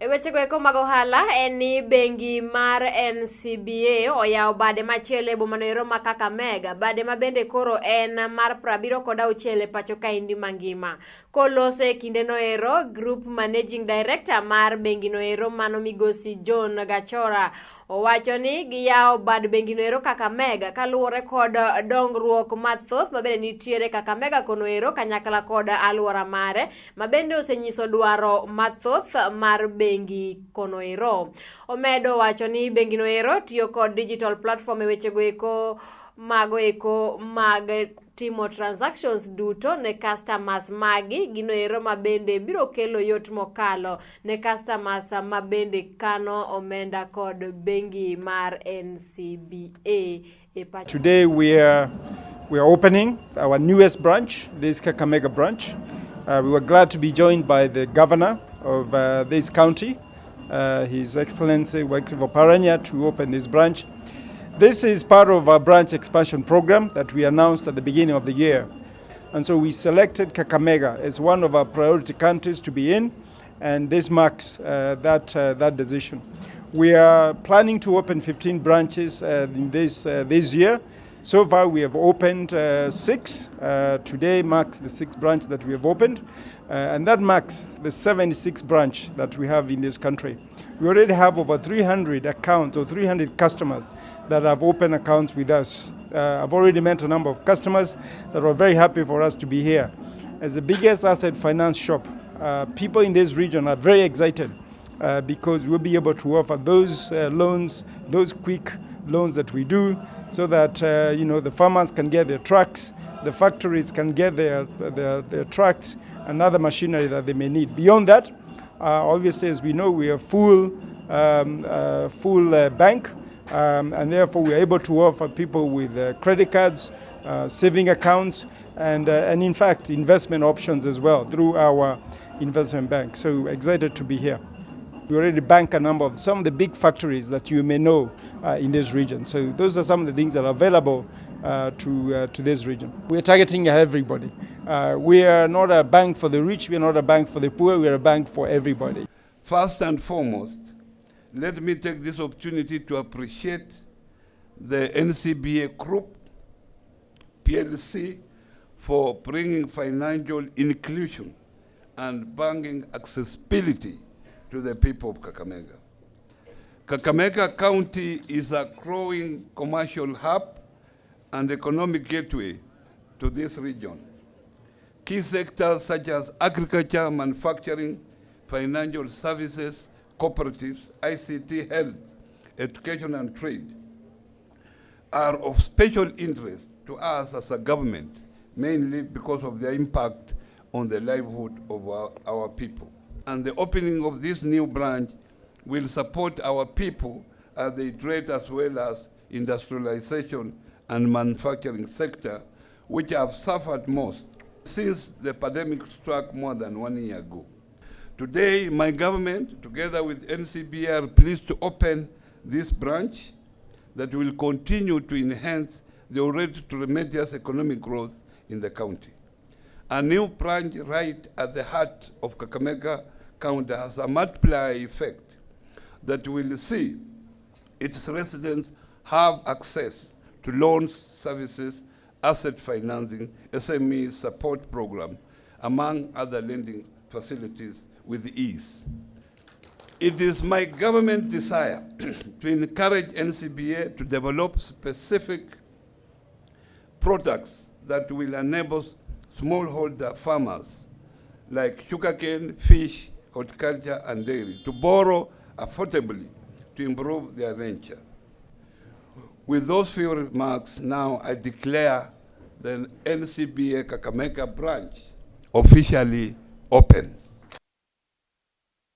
Weche go eko mag ohala en ni bengi mar Ncba oyawo bade machielo e boma no ma Kakamega. Bade ma bende koro en mar 76 e pacho kaindi mangima. Kolose e kinde no ero, Group Managing Director mar bengi no ero mano migosi John Gachora owacho ni giyawo bad bengi no ero Kakamega kaluwore kod dongruok mathoth mabende nitiere Kakamega kono ero kanyakla kod aluora mare mabende osenyiso dwaro mathoth mar bengi kono ero. Omedo wacho ni bengi no ero tiyo kod digital platform e weche go eko mag timo transactions duto ne customers magi gino ero mabende biro kelo yot mokalo ne customers mabende kano omenda kod bengi mar Ncba. Today we are opening our newest branch, this Kakamega branch. We were glad to be joined by the governor of this county, His Excellency Wycliffe Oparanya, to open this branch. This is part of our branch expansion program that we announced at the beginning of the year. And so we selected Kakamega as one of our priority countries to be in, and this marks that decision. We are planning to open 15 branches in this year. So far we have opened 6. Today marks the 6th branch that we have opened, and that marks the 76th branch that we have in this country. We already have over 300 accounts or 300 customers that have opened accounts with us. I've already met a number of customers that are very happy for us to be here. As the biggest asset finance shop, people in this region are very excited because we'll be able to offer those loans, those quick loans that we do, so that the farmers can get their trucks, the factories can get their trucks and other machinery that they may need. Beyond that, obviously, as we know, we are full bank, and therefore we are able to offer people with credit cards, saving accounts, and in fact investment options as well through our investment bank. So excited to be here. We already bank a number of some of the big factories that you may know in this region. So those are some of the things that are available to this region. We are targeting everybody. We are not a bank for the rich, we are not a bank for the poor, we are a bank for everybody. First and foremost, let me take this opportunity to appreciate the Ncba Group, PLC, for bringing financial inclusion and banking accessibility to the people of Kakamega. Kakamega County is a growing commercial hub and economic gateway to this region. Key sectors such as agriculture, manufacturing, financial services, cooperatives, ICT, health, education, and trade are of special interest to us as a government, mainly because of their impact on the livelihood of our people. And the opening of this new branch will support our people as they trade as well as industrialization and manufacturing sector, which have suffered most since the pandemic struck more than 1 year ago. Today, my government, together with Ncba, are pleased to open this branch that will continue to enhance the already tremendous economic growth in the county. A new branch right at the heart of Kakamega County has a multiplier effect that will see its residents have access to loans, services, asset financing, SME support program, among other lending facilities with ease. It is my government desire to encourage Ncba to develop specific products that will enable smallholder farmers like sugarcane, fish, horticulture, and dairy to borrow affordably to improve their venture. With those few remarks, now I declare the Ncba Kakamega branch officially open.